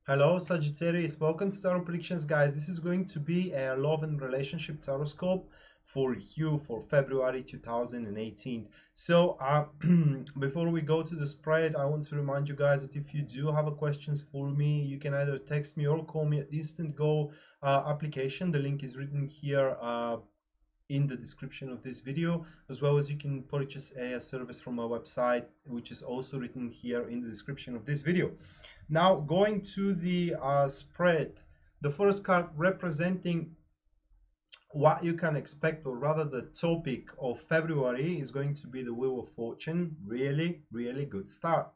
Hello, Sagittarius. Welcome to Tarot Predictions, guys. This is going to be a love and relationship horoscope for you for February 2018. So, before we go to the spread, I want to remind you guys that if you do have a questions for me, you can either text me or call me at Instant Go application. The link is written here in the description of this video, as well as you can purchase a service from my website, which is also written here in the description of this video. Now, going to the spread, the first card representing what you can expect, or rather the topic of February, is going to be the Wheel of Fortune. Really, really good start.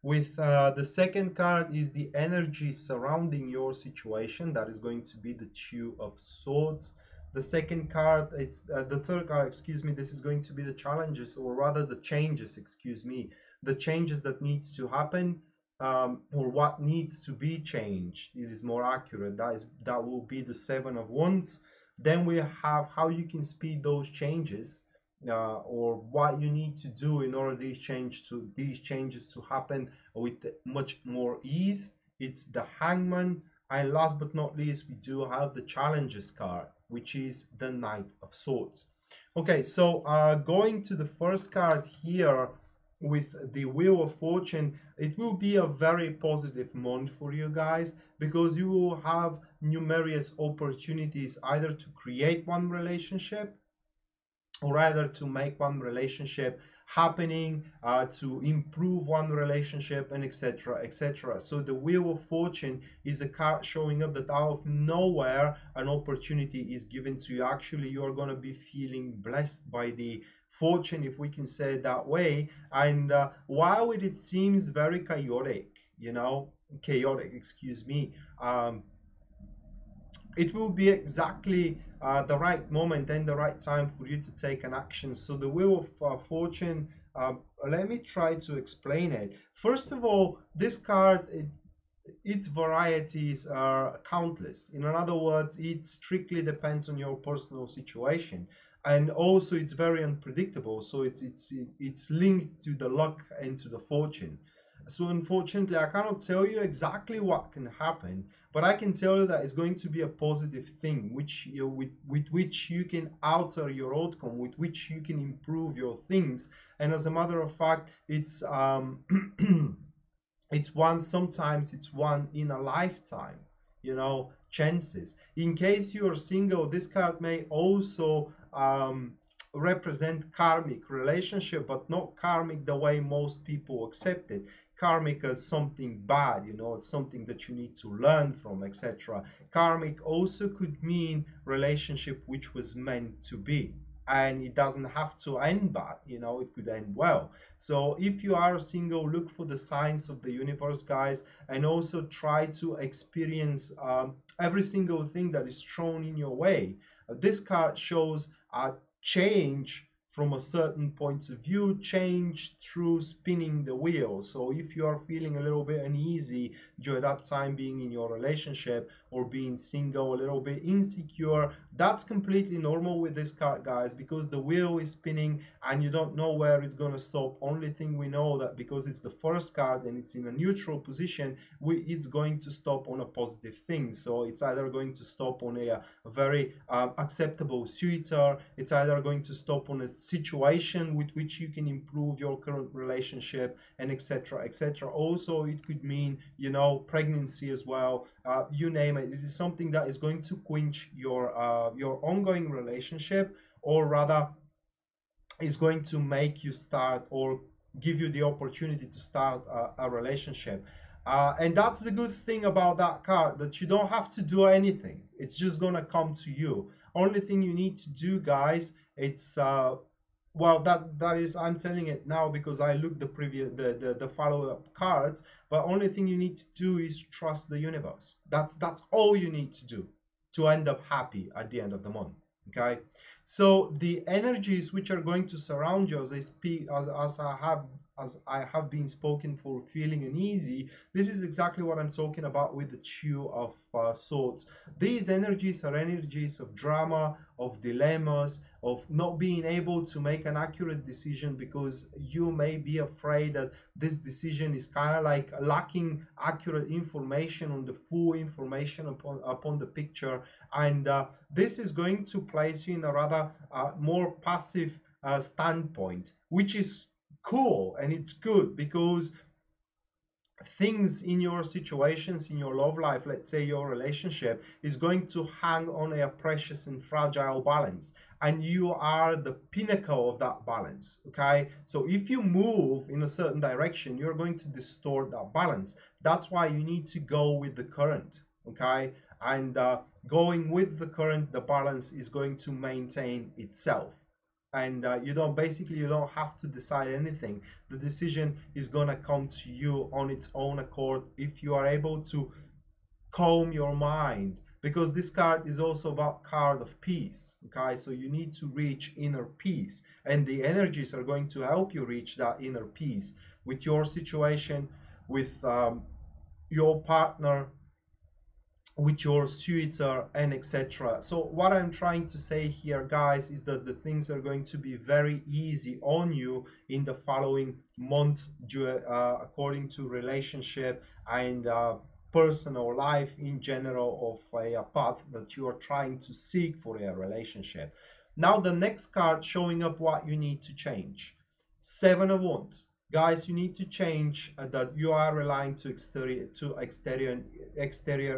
With the second card is the energy surrounding your situation. That is going to be the Two of Swords. The second card, it's the third card, excuse me, this is going to be the challenges, or rather the changes, excuse me, the changes that needs to happen, or what needs to be changed. It is more accurate. That will be the Seven of Wands. Then we have how you can speed those changes, or what you need to do in order these changes to happen with much more ease. It's the Hangman. And last but not least, we do have the challenges card, which is the Knight of Swords. Okay, so going to the first card here with the Wheel of Fortune, it will be a very positive month for you guys, because you will have numerous opportunities either to create one relationship, or either to make one relationship happening, to improve one relationship, and etc, etc. So the Wheel of Fortune is a card showing up that out of nowhere an opportunity is given to you. Actually, you're going to be feeling blessed by the fortune, if we can say it that way. And while it seems very chaotic, excuse me, it will be exactly the right moment and the right time for you to take an action. So the Wheel of Fortune, let me try to explain it. First of all, this card, its varieties are countless. In other words, it strictly depends on your personal situation, and also it's very unpredictable. So it's linked to the luck and to the fortune. So unfortunately, I cannot tell you exactly what can happen, but I can tell you that it's going to be a positive thing, which with which you can alter your outcome, with which you can improve your things. And as a matter of fact, it's sometimes it's one in a lifetime, chances. In case you are single, this card may also represent karmic relationship, but not karmic the way most people accept it. Karmic as something bad, it's something that you need to learn from, etc. Karmic also could mean relationship which was meant to be, and it doesn't have to end bad, it could end well. So if you are single, look for the signs of the universe, guys, and also try to experience every single thing that is thrown in your way. This card shows a change from a certain point of view, change through spinning the wheel. So if you are feeling a little bit uneasy during that time being in your relationship, or being single, a little bit insecure, that's completely normal with this card, guys, because the wheel is spinning and you don't know where it's going to stop. Only thing we know that because it's the first card and it's in a neutral position, it's going to stop on a positive thing. So it's either going to stop on a very acceptable suitor, it's either going to stop on a situation with which you can improve your current relationship, and etc, etc. Also, it could mean pregnancy as well. You name it. It is something that is going to quench your ongoing relationship, or rather is going to make you start, or give you the opportunity to start a relationship. And that's the good thing about that card, that you don't have to do anything. It's just gonna come to you. Only thing you need to do, guys, it's well, that is, I'm telling it now because I looked the follow-up cards, but only thing you need to do is trust the universe. That's all you need to do to end up happy at the end of the month. Okay, so the energies which are going to surround you, as I speak, as I have as I have been spoken for feeling uneasy, this is exactly what I'm talking about with the Two of Swords. These energies are energies of drama, of dilemmas, of not being able to make an accurate decision because you may be afraid that this decision is kind of like lacking accurate information on the full information upon the picture, and this is going to place you in a rather more passive standpoint, which is cool and it's good because things in your situations in your love life, let's say your relationship, is going to hang on a precious and fragile balance, and you are the pinnacle of that balance. Okay, so if you move in a certain direction, you're going to distort that balance. That's why you need to go with the current. Okay, and going with the current, the balance is going to maintain itself, and you don't have to decide anything. The decision is going to come to you on its own accord if you are able to calm your mind, because this card is also about card of peace. Okay, so you need to reach inner peace, and the energies are going to help you reach that inner peace with your situation, with your partner, with your suitor, and etc. So what I'm trying to say here, guys, is that the things are going to be very easy on you in the following month, according to relationship and personal life in general of a path that you are trying to seek for a relationship. Now the next card showing up what you need to change. Seven of Wands. Guys, you need to change that you are relying to exterior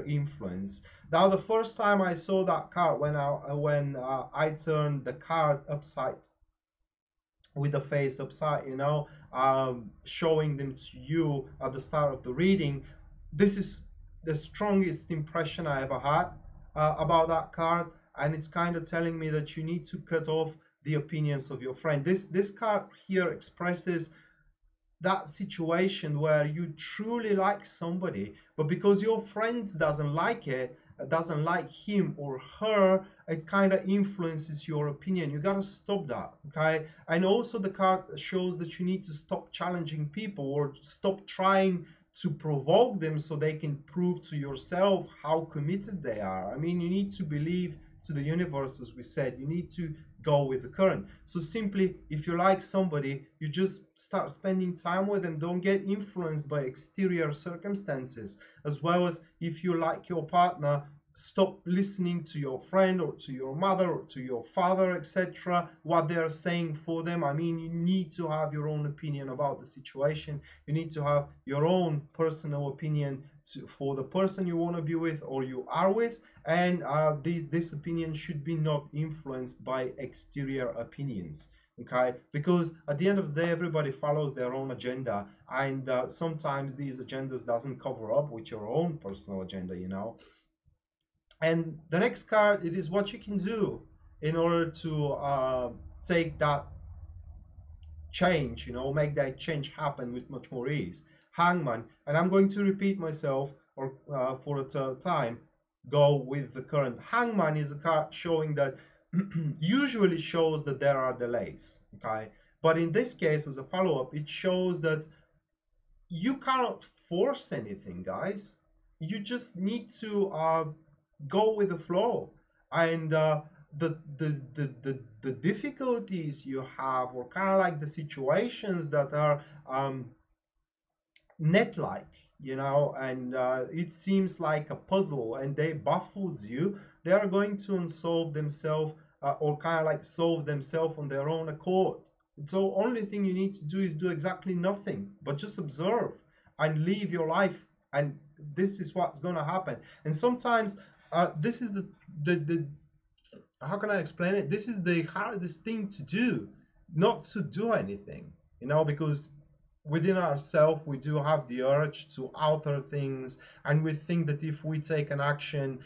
influence. Now, the first time I saw that card, when I turned the card upside, with the face upside, showing them to you at the start of the reading, this is the strongest impression I ever had about that card, and it's kind of telling me that you need to cut off the opinions of your friend. This card here expresses that situation where you truly like somebody, but because your friends doesn't like him or her, it kind of influences your opinion. You gotta stop that. Okay, and also the card shows that you need to stop challenging people or stop trying to provoke them so they can prove to yourself how committed they are. I mean, you need to believe to the universe, as we said. You need to go with the current. So simply, if you like somebody, you just start spending time with them. Don't get influenced by exterior circumstances. As well as, if you like your partner, stop listening to your friend or to your mother or to your father, etc., what they're saying for them. I mean, you need to have your own opinion about the situation. You need to have your own personal opinion for the person you want to be with or you are with, and this opinion should be not influenced by exterior opinions. Okay, because at the end of the day, everybody follows their own agenda, and sometimes these agendas doesn't cover up with your own personal agenda, And the next card, it is what you can do in order to take that change, make that change happen with much more ease. Hangman, and I'm going to repeat myself or for a third time, go with the current. Hangman is a card showing that usually shows that there are delays, okay? But in this case, as a follow-up, it shows that you cannot force anything, guys. You just need to go with the flow, and the difficulties you have, or kind of like the situations that are net-like, and it seems like a puzzle and they baffles you, they are going to unsolve themselves, or kind of like solve themselves on their own accord. So only thing you need to do is do exactly nothing, but just observe and live your life, and this is what's going to happen. And sometimes this is the how can I explain it? This is the hardest thing to do, not to do anything, because within ourselves we do have the urge to alter things, and we think that if we take an action,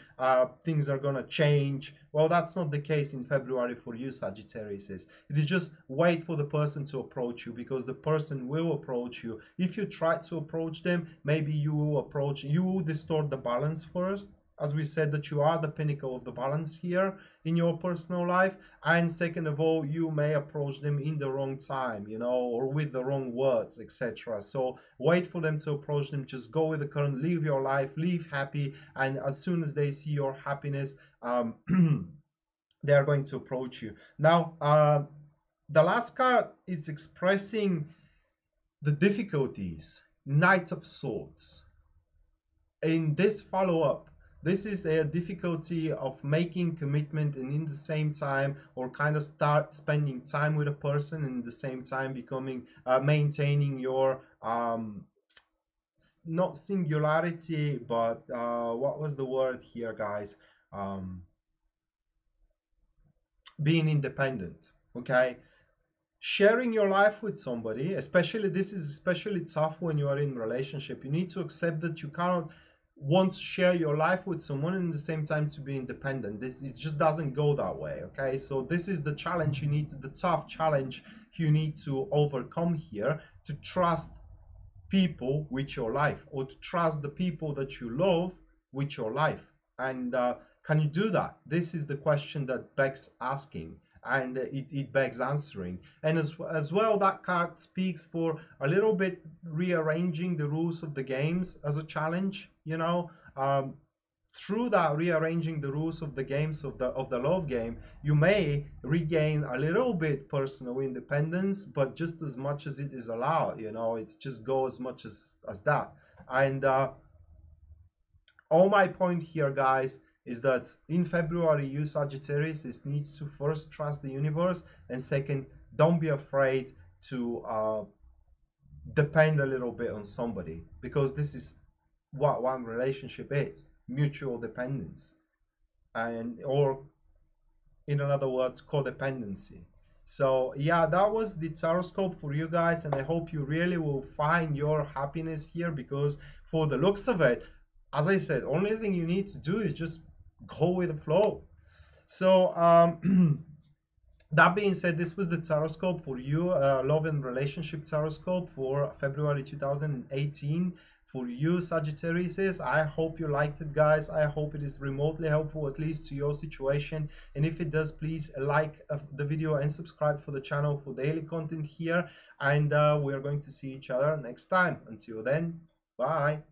things are gonna change. Well, that's not the case in February for you, Sagittarius. It is just wait for the person to approach you, because the person will approach you. If you try to approach them, maybe you will distort the balance first, as we said, that you are the pinnacle of the balance here in your personal life. And second of all, you may approach them in the wrong time, you know, or with the wrong words, etc. So wait for them to approach them. Just go with the current, live your life, live happy, and as soon as they see your happiness, they are going to approach you. Now, the last card is expressing the difficulties, Knight of Swords. In this follow-up, this is a difficulty of making commitment and in the same time, or kind of start spending time with a person and in the same time becoming, maintaining your, not singularity, but what was the word here, guys? Being independent, okay? Sharing your life with somebody, especially, this is especially tough when you are in a relationship. You need to accept that you cannot want to share your life with someone and at the same time to be independent. It just doesn't go that way, okay? So this is the challenge you need, the tough challenge you need to overcome here, to trust people with your life, or to trust the people that you love with your life. And can you do that? This is the question that begs asking, and it begs answering. And as well, that card speaks for a little bit rearranging the rules of the games as a challenge, you know. Through that rearranging the rules of the games of the love game, you may regain a little bit personal independence, but just as much as it is allowed, you know. It's just go as much as that. And all my point here, guys, is that in February, you Sagittarius needs to first trust the universe, and second, don't be afraid to depend a little bit on somebody, because this is what one relationship is: mutual dependence, and, or in other words, codependency. So yeah, that was the horoscope for you guys, and I hope you really will find your happiness here, because for the looks of it, as I said, only thing you need to do is just go with the flow. So that being said, this was the horoscope for you, love and relationship horoscope for February 2018 for you Sagittarius. I hope you liked it, guys. I hope it is remotely helpful, at least to your situation. And if it does, please like the video and subscribe for the channel for daily content here. And we are going to see each other next time. Until then, bye.